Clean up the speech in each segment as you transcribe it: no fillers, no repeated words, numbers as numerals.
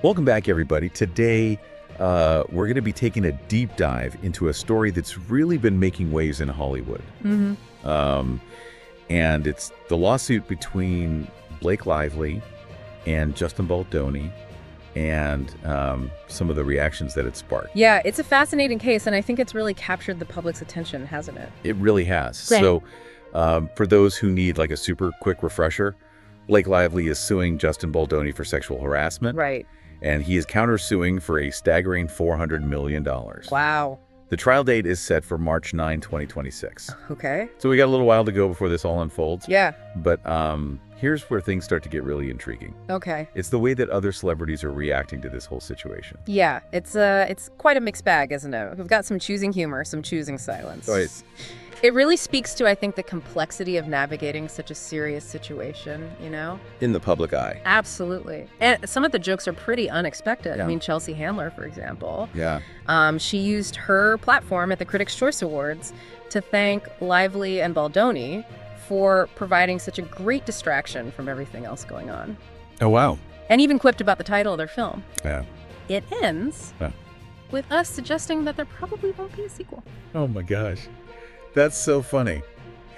Welcome back, everybody. Today, we're going to be taking a deep dive into a story that's really been making waves in Hollywood. And it's the lawsuit between Blake Lively and Justin Baldoni and some of the reactions that it sparked. Yeah, it's a fascinating case, and I think it's really captured the public's attention, hasn't it? It really has. Right. So for those who need like a super quick refresher, Blake Lively is suing Justin Baldoni for sexual harassment. Right. And he is countersuing for a staggering $400 million. Wow. The trial date is set for March 9, 2026. Okay. So we got a little while to go before this all unfolds. Yeah. But here's where things start to get really intriguing. Okay. It's the way that other celebrities are reacting to this whole situation. Yeah, it's quite a mixed bag, isn't it? We've got some choosing humor, some choosing silence. Right. It really speaks to, I think, the complexity of navigating such a serious situation, you know? In the public eye. Absolutely. And some of the jokes are pretty unexpected. Yeah. I mean, Chelsea Handler, for example. Yeah. She used her platform at the Critics' Choice Awards to thank Lively and Baldoni for providing such a great distraction from everything else going on. Oh, wow. And even quipped about the title of their film. Yeah. It ends Yeah. with us suggesting that there probably won't be a sequel. Oh, my gosh. That's so funny.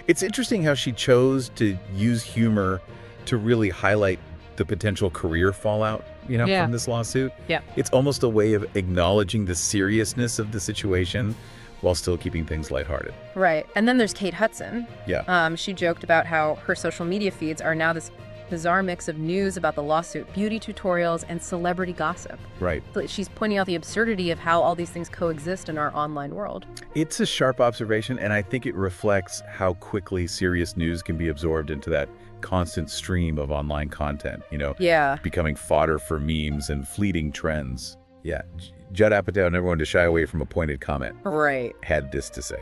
It's interesting how she chose to use humor to really highlight the potential career fallout, Yeah. from this lawsuit. Yeah. It's almost a way of acknowledging the seriousness of the situation while still keeping things lighthearted. Right. And then there's Kate Hudson. Yeah. She joked about how her social media feeds are now this bizarre mix of news about the lawsuit, beauty tutorials, and celebrity gossip. Right. So she's pointing out the absurdity of how all these things coexist in our online world. It's a sharp observation, and I think it reflects how quickly serious news can be absorbed into that constant stream of online content, Yeah. becoming fodder for memes and fleeting trends. Yeah. Judd Apatow, never wanted to shy away from a pointed comment, Right. had this to say.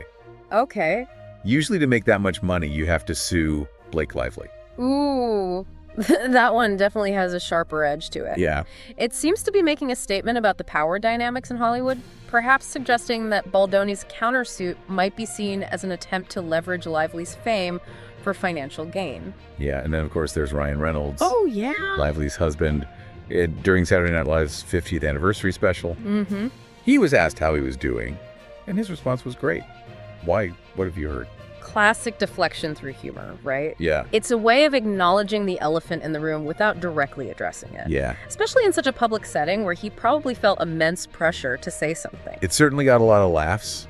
Okay. Usually to make that much money, you have to sue Blake Lively. Ooh. That one definitely has a sharper edge to it. Yeah. It seems to be making a statement about the power dynamics in Hollywood, perhaps suggesting that Baldoni's countersuit might be seen as an attempt to leverage Lively's fame for financial gain. Yeah, and then of course there's Ryan Reynolds, Oh, yeah. Lively's husband, during Saturday Night Live's 50th anniversary special. Mm-hmm. He was asked how he was doing, and his response was great. Why? What have you heard? Classic deflection through humor, right? Yeah. It's a way of acknowledging the elephant in the room without directly addressing it. Yeah. Especially in such a public setting where he probably felt immense pressure to say something. It certainly got a lot of laughs,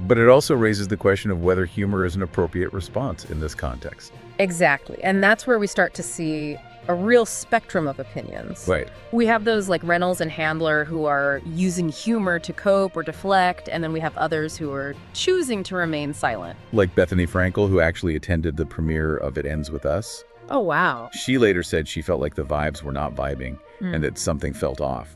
but it also raises the question of whether humor is an appropriate response in this context. Exactly. And that's where we start to see a real spectrum of opinions. Right. We have those like Reynolds and Handler who are using humor to cope or deflect, and then we have others who are choosing to remain silent. Like Bethany Frankel, who actually attended the premiere of It Ends With Us. Oh, wow. She later said she felt like the vibes were not vibing and that something felt off.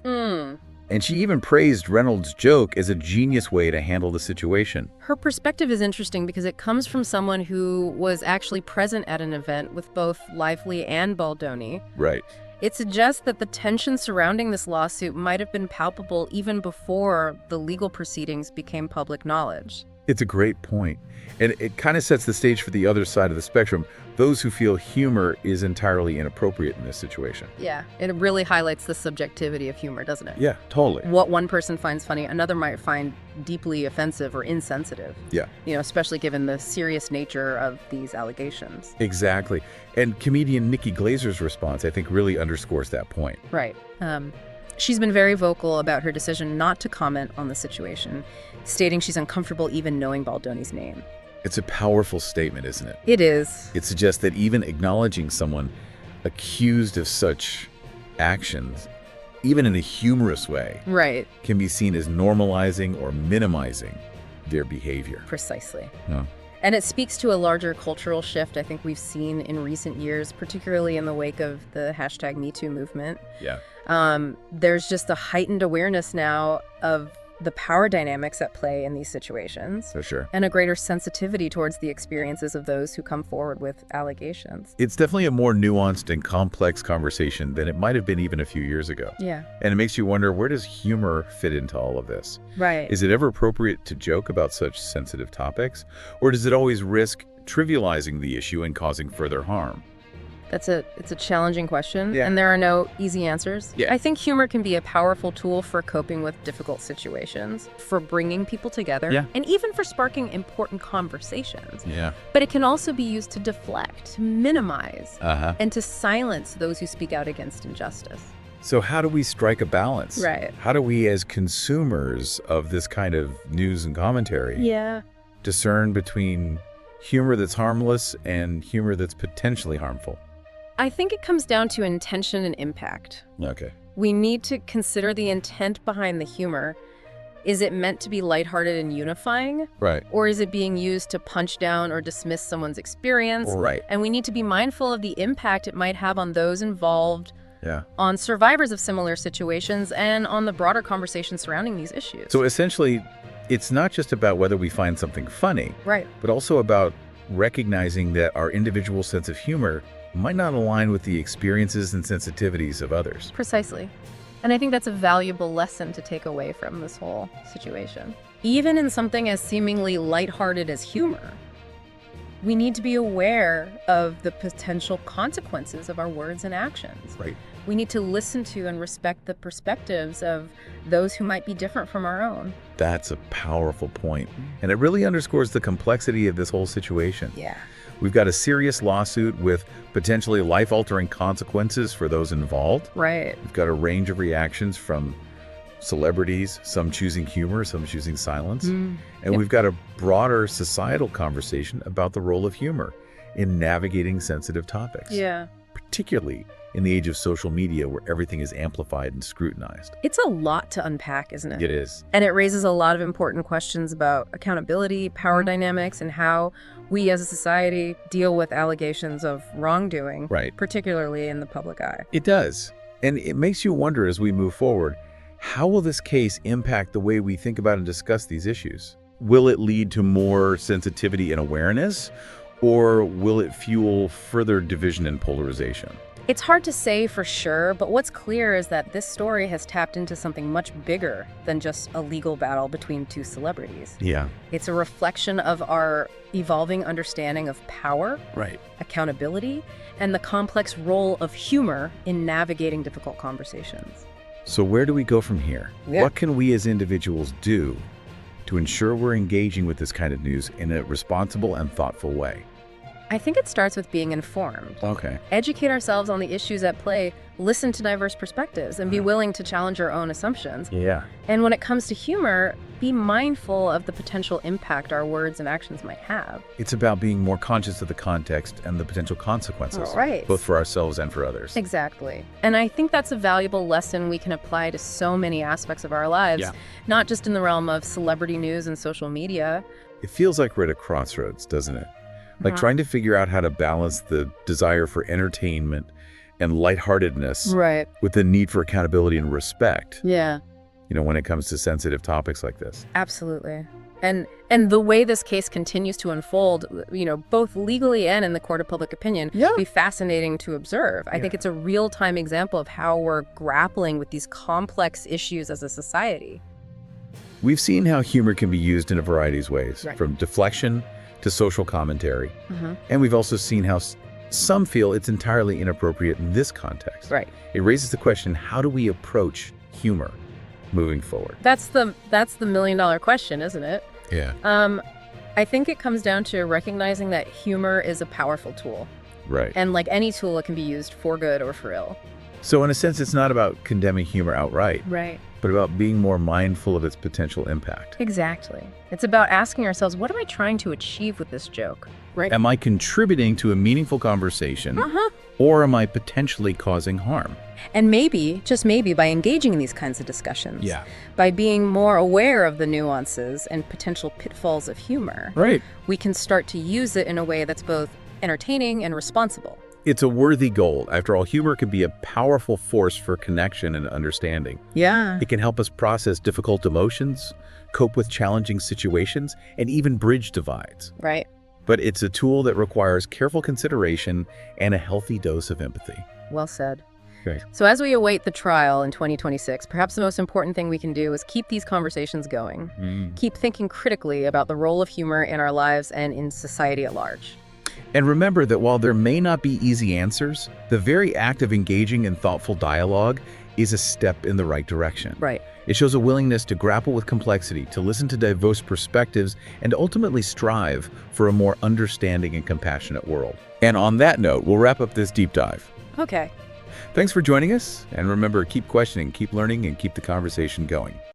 And she even praised Reynolds' joke as a genius way to handle the situation. Her perspective is interesting because it comes from someone who was actually present at an event with both Lively and Baldoni. Right. It suggests that the tension surrounding this lawsuit might have been palpable even before the legal proceedings became public knowledge. It's a great point. And it kind of sets the stage for the other side of the spectrum, those who feel humor is entirely inappropriate in this situation. Yeah, it really highlights the subjectivity of humor, doesn't it? Yeah, totally. What one person finds funny, another might find deeply offensive or insensitive. Yeah. Especially given the serious nature of these allegations. Exactly. And comedian Nikki Glazer's response, I think, really underscores that point. Right. She's been very vocal about her decision not to comment on the situation, stating she's uncomfortable even knowing Baldoni's name. It's a powerful statement, isn't it? It is. It suggests that even acknowledging someone accused of such actions, even in a humorous way, Right. can be seen as normalizing or minimizing their behavior. Precisely. No. And it speaks to a larger cultural shift I think we've seen in recent years, particularly in the wake of the hashtag #MeToo movement. Yeah. There's just a heightened awareness now of the power dynamics at play in these situations. For sure. And a greater sensitivity towards the experiences of those who come forward with allegations. It's definitely a more nuanced and complex conversation than it might have been even a few years ago. Yeah. And it makes you wonder, where does humor fit into all of this? Right. Is it ever appropriate to joke about such sensitive topics? Or does it always risk trivializing the issue and causing further harm? It's a challenging question, Yeah. and there are no easy answers. Yeah. I think humor can be a powerful tool for coping with difficult situations, for bringing people together, Yeah. and even for sparking important conversations. Yeah. But it can also be used to deflect, to minimize, Uh-huh. and to silence those who speak out against injustice. So how do we strike a balance? Right. How do we, as consumers of this kind of news and commentary, Yeah. discern between humor that's harmless and humor that's potentially harmful? I think it comes down to intention and impact. Okay. We need to consider the intent behind the humor. Is it meant to be lighthearted and unifying? Right. Or is it being used to punch down or dismiss someone's experience? Right. And we need to be mindful of the impact it might have on those involved, Yeah. on survivors of similar situations, and on the broader conversation surrounding these issues. So essentially, it's not just about whether we find something funny, Right. but also about recognizing that our individual sense of humor might not align with the experiences and sensitivities of others. Precisely. And I think that's a valuable lesson to take away from this whole situation. Even in something as seemingly lighthearted as humor, we need to be aware of the potential consequences of our words and actions. Right. We need to listen to and respect the perspectives of those who might be different from our own. That's a powerful point. And it really underscores the complexity of this whole situation. Yeah. We've got a serious lawsuit with potentially life-altering consequences for those involved. Right. We've got a range of reactions from celebrities, some choosing humor, some choosing silence. And Yep. we've got a broader societal conversation about the role of humor in navigating sensitive topics. Yeah. Particularly in the age of social media where everything is amplified and scrutinized. It's a lot to unpack, isn't it? It is. And it raises a lot of important questions about accountability, power dynamics, and how we as a society deal with allegations of wrongdoing, Right. particularly in the public eye. It does. And it makes you wonder as we move forward, how will this case impact the way we think about and discuss these issues? Will it lead to more sensitivity and awareness, or will it fuel further division and polarization? It's hard to say for sure, but what's clear is that this story has tapped into something much bigger than just a legal battle between two celebrities. Yeah. It's a reflection of our evolving understanding of power, Right. accountability, and the complex role of humor in navigating difficult conversations. So where do we go from here? Yeah. What can we as individuals do to ensure we're engaging with this kind of news in a responsible and thoughtful way? I think it starts with being informed. Okay. Educate ourselves on the issues at play, listen to diverse perspectives, and be willing to challenge our own assumptions. Yeah. And when it comes to humor, be mindful of the potential impact our words and actions might have. It's about being more conscious of the context and the potential consequences, Right. both for ourselves and for others. Exactly. And I think that's a valuable lesson we can apply to so many aspects of our lives, Yeah. not just in the realm of celebrity news and social media. It feels like we're at a crossroads, doesn't it? Like Uh-huh. trying to figure out how to balance the desire for entertainment and lightheartedness Right. with the need for accountability and respect, Yeah, when it comes to sensitive topics like this. absolutely. And the way this case continues to unfold, both legally and in the court of public opinion, Yeah. be fascinating to observe. I think it's a real-time example of how we're grappling with these complex issues as a society. We've seen how humor can be used in a variety of ways, Right. from deflection to social commentary. Mhm. And we've also seen how some feel it's entirely inappropriate in this context. Right. It raises the question, how do we approach humor moving forward? That's the million-dollar question, isn't it? Yeah. I think it comes down to recognizing that humor is a powerful tool. Right. And like any tool, it can be used for good or for ill. So in a sense, it's not about condemning humor outright, Right. but about being more mindful of its potential impact. Exactly. It's about asking ourselves, what am I trying to achieve with this joke? Right. Am I contributing to a meaningful conversation, or am I potentially causing harm? And maybe, just maybe, by engaging in these kinds of discussions, Yeah. by being more aware of the nuances and potential pitfalls of humor, Right. we can start to use it in a way that's both entertaining and responsible. It's a worthy goal. After all, humor can be a powerful force for connection and understanding. Yeah. It can help us process difficult emotions, cope with challenging situations, and even bridge divides. Right. But it's a tool that requires careful consideration and a healthy dose of empathy. Well said. Okay. So as we await the trial in 2026, perhaps the most important thing we can do is keep these conversations going. Keep thinking critically about the role of humor in our lives and in society at large. And remember that while there may not be easy answers, the very act of engaging in thoughtful dialogue is a step in the right direction. Right. It shows a willingness to grapple with complexity, to listen to diverse perspectives, and ultimately strive for a more understanding and compassionate world. And on that note, we'll wrap up this deep dive. Okay. Thanks for joining us, and remember, keep questioning, keep learning, and keep the conversation going.